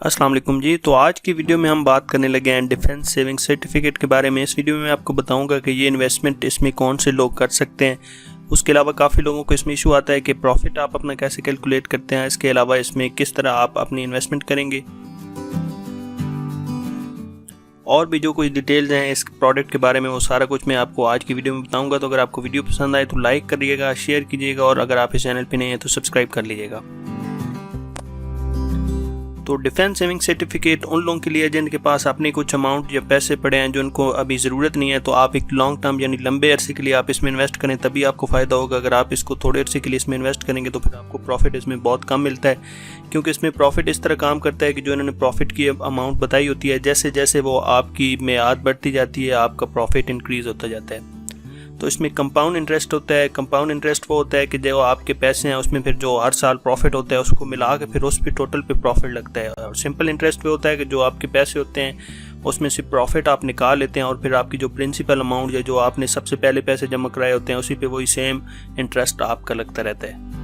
अस्सलाम वालेकुम जी। तो आज की वीडियो में हम बात करने लगे हैं डिफेंस सेविंग सर्टिफिकेट के बारे में। इस वीडियो में मैं आपको बताऊंगा कि ये इन्वेस्टमेंट इसमें कौन से लोग कर सकते हैं। उसके अलावा काफ़ी लोगों को इसमें इशू आता है कि प्रॉफिट आप अपना कैसे कैलकुलेट करते हैं। इसके अलावा इसमें किस तरह आप अपनी इन्वेस्टमेंट करेंगे और भी जो कुछ डिटेल्स हैं इस प्रोडक्ट के बारे में, वो सारा कुछ मैं आपको आज की वीडियो में बताऊंगा। तो अगर आपको वीडियो पसंद आए तो लाइक करिएगा, शेयर कीजिएगा और अगर आप इस चैनल पर नए हैं तो सब्सक्राइब कर लीजिएगा। तो डिफेंस सेविंग सर्टिफिकेट उन लोगों के लिए है जिनके पास अपने कुछ अमाउंट या पैसे पड़े हैं जो उनको अभी ज़रूरत नहीं है। तो आप एक लॉन्ग टर्म यानी लंबे अरसे के लिए आप इसमें इन्वेस्ट करें, तभी आपको फ़ायदा होगा। अगर आप इसको थोड़े अरसे के लिए इसमें इन्वेस्ट करेंगे तो फिर आपको प्रॉफिट इसमें बहुत कम मिलता है, क्योंकि इसमें प्रॉफिट इस तरह काम करता है कि जो इन्होंने प्रॉफिट की अमाउंट बताई होती है, जैसे जैसे वो आपकी मियाद बढ़ती जाती है आपका प्रॉफिट इंक्रीज़ होता जाता है। तो इसमें कंपाउंड इंटरेस्ट होता है। कंपाउंड इंटरेस्ट वो होता है कि जो आपके पैसे हैं उसमें फिर जो हर साल प्रॉफिट होता है उसको मिला के फिर उस पर टोटल पे प्रॉफिट लगता है। और सिंपल इंटरेस्ट पे होता है कि जो आपके पैसे होते हैं उसमें से प्रॉफिट आप निकाल लेते हैं और फिर आपकी जो प्रिंसिपल अमाउंट या जो आपने सबसे पहले पैसे जमा कराए होते हैं उसी पे वही सेम इंटरेस्ट आपका लगता रहता है।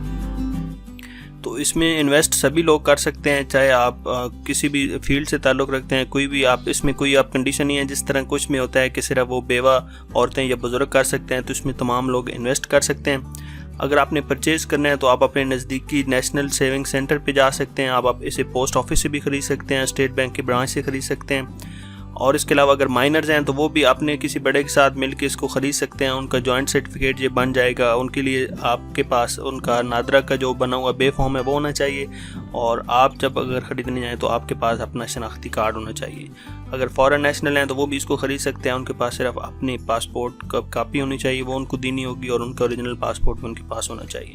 तो इसमें इन्वेस्ट सभी लोग कर सकते हैं, चाहे आप किसी भी फील्ड से ताल्लुक़ रखते हैं, कोई भी आप इसमें कोई आप कंडीशन नहीं है। जिस तरह कुछ में होता है कि सिर्फ वो बेवा औरतें या बुज़ुर्ग कर सकते हैं, तो इसमें तमाम लोग इन्वेस्ट कर सकते हैं। अगर आपने परचेज़ करना है तो आप अपने नज़दीकी नेशनल सेविंग सेंटर पे जा सकते हैं। आप इसे पोस्ट ऑफिस से भी ख़रीद सकते हैं, स्टेट बैंक के ब्रांच से ख़रीद सकते हैं। और इसके अलावा अगर माइनर्स हैं तो वो भी अपने किसी बड़े के साथ मिलकर इसको ख़रीद सकते हैं। उनका जॉइंट सर्टिफिकेट ये बन जाएगा। उनके लिए आपके पास उनका नादरा का जो बना हुआ बे फॉर्म है वो होना चाहिए, और आप जब अगर ख़रीदने जाएँ तो आपके पास अपना शनाख्ती कार्ड होना चाहिए। अगर फॉरेन नेशनल हैं तो वो भी इसको ख़रीद सकते हैं। उनके पास सिर्फ अपनी पासपोर्ट का कापी होनी चाहिए, वो उनको देनी होगी, और उनका ओरिजिनल पासपोर्ट भी उनके पास होना चाहिए।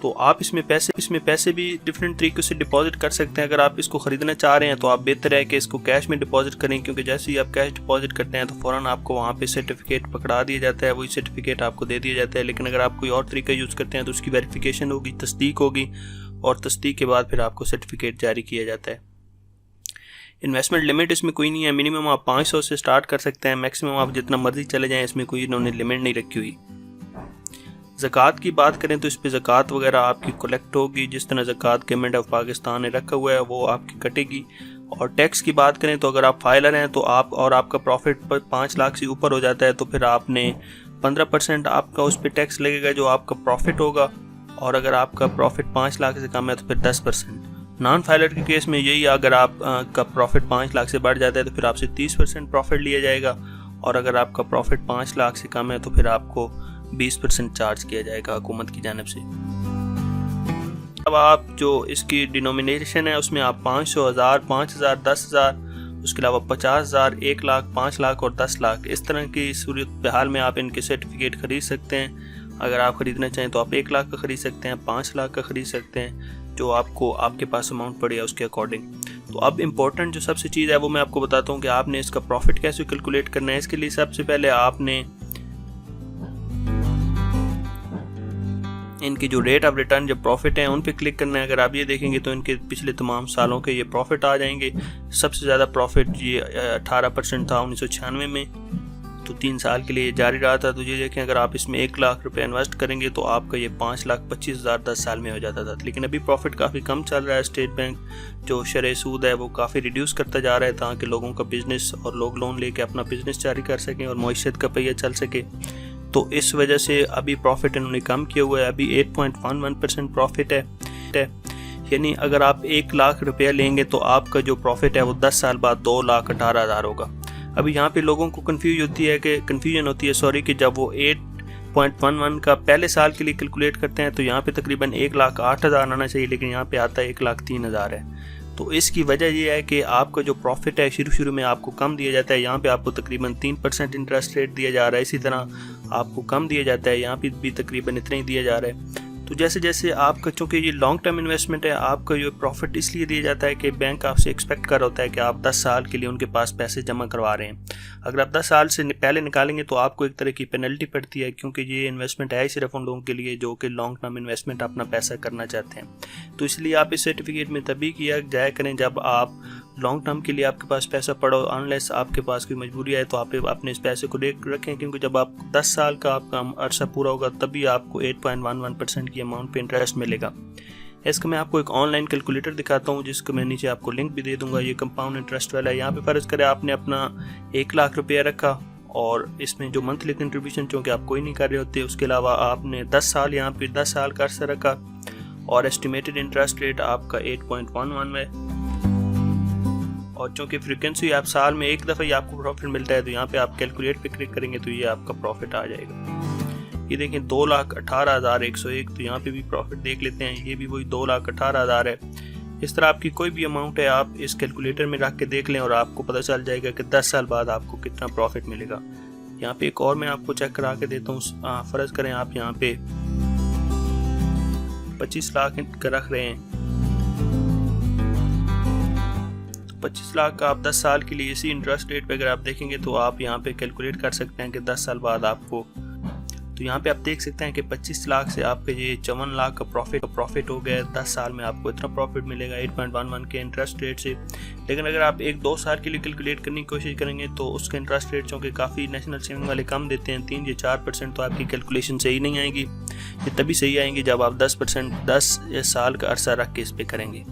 तो आप इसमें पैसे भी डिफरेंट तरीक़ों से डिपॉजिट कर सकते हैं। अगर आप इसको ख़रीदना चाह रहे हैं तो आप बेहतर है कि इसको कैश में डिपॉजिट करें, क्योंकि जैसे ही आप कैश डिपॉजिट करते हैं तो फ़ौरन आपको वहाँ पे सर्टिफिकेट पकड़ा दिया जाता है, वही सर्टिफिकेट आपको दे दिया जाता है। लेकिन अगर आप कोई और तरीका यूज़ करते हैं तो उसकी वेरिफिकेशन होगी, तस्दीक होगी, और तस्दीक के बाद फिर आपको सर्टिफिकेट जारी किया जाता है। इन्वेस्टमेंट लिमिट इसमें कोई नहीं है। मिनिमम आप 500 से स्टार्ट कर सकते हैं, मैक्सिमम आप जितना मर्जी चले जाएँ, इसमें कोई इन्होंने लिमिट नहीं रखी हुई। ज़कात की बात करें तो इस पर ज़कात वगैरह आपकी कलेक्ट होगी, जिस तरह ज़कात गवर्नमेंट ऑफ पाकिस्तान ने रखा हुआ है वो आपकी कटेगी। और टैक्स की बात करें तो अगर आप फाइलर हैं तो आप और आपका प्रॉफिट 5 लाख से ऊपर हो जाता है तो फिर आपने 15% आपका उस पर टैक्स लगेगा जो आपका प्रॉफिट होगा, और अगर आपका प्रॉफिट 5 लाख से कम है तो फिर 10%। नॉन फाइलर के केस में यही, अगर आपका प्रॉफिट 5 लाख से बढ़ जाता है तो फिर आपसे 30% प्रॉफिट लिया जाएगा, और अगर आपका प्रॉफिट 5 लाख से कम है तो फिर आपको 20% चार्ज किया जाएगा हुकूमत की जानिब से। अब आप जो इसकी डिनोमिनेशन है उसमें आप 500, 1000, 5000, 10,000, उसके अलावा 50,000, 1 लाख, 5 लाख और 10 लाख, इस तरह की सूरत हाल में आप इनके सर्टिफिकेट ख़रीद सकते हैं। अगर आप ख़रीदना चाहें तो आप 1 लाख का ख़रीद सकते हैं, 5 लाख का ख़रीद सकते हैं, जो आपको आपके पास अमाउंट पड़े उसके अकॉर्डिंग। तो अब इम्पोर्टेंट जो सबसे चीज़ है वो मैं आपको बताता हूँ कि आपने इसका प्रॉफिट कैसे कैलकुलेट करना है। इसके लिए सबसे पहले आपने इनकी जो रेट ऑफ रिटर्न जो प्रॉफिट है उन पे क्लिक करना है। अगर आप ये देखेंगे तो इनके पिछले तमाम सालों के ये प्रॉफिट आ जाएंगे। सबसे ज़्यादा प्रॉफिट ये 18% था 1996 में, तो 3 साल के लिए जारी रहा था। तो ये देखें, अगर आप इसमें 1 लाख रुपए इन्वेस्ट करेंगे तो आपका ये 5,25,000 10 साल में हो जाता था। लेकिन अभी प्रॉफिट काफ़ी कम चल रहा है। स्टेट बैंक जो शरह सूद है वो काफ़ी रिड्यूस करता जा रहा है ताकि लोगों का बिज़नेस और लोग लोन लेके अपना बिज़नेस जारी कर सकें और मईशत का पहिया चल सके। तो इस वजह से अभी प्रॉफिट इन्होंने कम किया हुआ है। अभी 8.11% प्रॉफिट है, यानी अगर आप 1 लाख रुपया लेंगे तो आपका जो प्रॉफिट है वो 10 साल बाद 2,18,000 होगा। अभी यहाँ पे लोगों को कन्फ्यूजन होती है कि जब वो 8.11 का पहले साल के लिए कैलकुलेट करते हैं तो यहाँ पे तकरीबन 1,08,000 आना चाहिए, लेकिन यहाँ पे आता है 1,03,000 है। तो इसकी वजह यह है कि आपका जो प्रॉफिट है शुरू में आपको कम दिया जाता है। यहाँ पे आपको तकरीबन 3% इंटरेस्ट रेट दिया जा रहा है, इसी तरह आपको कम दिया जाता है, यहाँ पे भी तकरीबन इतना ही दिया जा रहा है। तो जैसे जैसे आपका, चूँकि ये लॉन्ग टर्म इन्वेस्टमेंट है, आपका जो प्रॉफिट इसलिए दिया जाता है कि बैंक आपसे एक्सपेक्ट कर होता है कि आप 10 साल के लिए उनके पास पैसे जमा करवा रहे हैं। अगर आप 10 साल से पहले निकालेंगे तो आपको एक तरह की पेनल्टी पड़ती है, क्योंकि ये इन्वेस्टमेंट है ही सिर्फ उन लोगों के लिए जो कि लॉन्ग टर्म इन्वेस्टमेंट अपना पैसा करना चाहते हैं। तो इसलिए आप इस सर्टिफिकेट में तभी किया जाया करें जब आप लॉन्ग टर्म के लिए आपके पास पैसा पड़ा हो। अनलेस आपके पास कोई मजबूरी है तो आप अपने इस पैसे को रखें, क्योंकि जब आप 10 साल का आपका अरसा पूरा होगा तभी आपको 8.11% की अमाउंट पे इंटरेस्ट मिलेगा। इसका मैं आपको एक ऑनलाइन कैलकुलेटर दिखाता हूँ जिसको मैं नीचे आपको लिंक भी दे दूंगा। ये कंपाउंड इंटरेस्ट वाला है। यहाँ पे फ़र्ज़ करें आपने अपना 1 लाख रुपया रखा और इसमें जो मंथली कंट्रीब्यूशन चूँकि आप कोई नहीं कर रहे होते, उसके अलावा आपने 10 साल यहाँ पे 10 साल का अर्सा रखा और एस्टिमेटेड इंटरेस्ट रेट आपका 8.11 है। और चूँकि फ्रीक्वेंसी आप साल में एक दफ़ा ही आपको प्रॉफिट मिलता है, तो यहाँ पे आप कैलकुलेट पे क्लिक करेंगे तो ये आपका प्रॉफिट आ जाएगा। ये देखें 2,18,101, तो यहाँ पे भी प्रॉफिट देख लेते हैं। ये भी वही 2,18,000 है। इस तरह आपकी कोई भी अमाउंट है आप इस कैलकुलेटर में रख के देख लें और आपको पता चल जाएगा कि 10 साल बाद आपको कितना प्रॉफिट मिलेगा। यहाँ पे एक और मैं आपको चेक करा के देता हूँ। फ़र्ज़ करें आप यहाँ पे 25 लाख का रख रहे हैं, 25 लाख का आप 10 साल के लिए इसी इंटरेस्ट रेट पे अगर आप देखेंगे तो आप यहाँ पे कैलकुलेट कर सकते हैं कि 10 साल बाद आपको, तो यहाँ पे आप देख सकते हैं कि 25 लाख से आपके ये 54 लाख का प्रॉफिट हो गया। 10 साल में आपको इतना प्रॉफिट मिलेगा 8.11 के इंटरेस्ट रेट से। लेकिन अगर आप 1-2 साल के लिए कैलकुलेट करने की कोशिश करेंगे तो उसके इंटरेस्ट रेट चूँकि काफ़ी नेशनल सेविंग वाले कम देते हैं, 3 या 4%, तो आपकी कैलकुलेशन सही नहीं आएगी। ये तभी सही आएंगी जब आप 10% 10 साल का अरसा रख के इस पर करेंगे।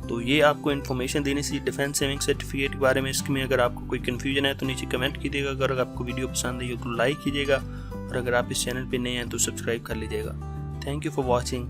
तो ये आपको इन्फॉर्मेशन देनी थी डिफेंस सेविंग सर्टिफिकेट के बारे में। इसमें अगर आपको कोई कन्फ्यूजन है तो नीचे कमेंट कीजिएगा। अगर आपको वीडियो पसंद आई हो तो लाइक कीजिएगा और अगर आप इस चैनल पे नए हैं तो सब्सक्राइब कर लीजिएगा। Thank you for watching.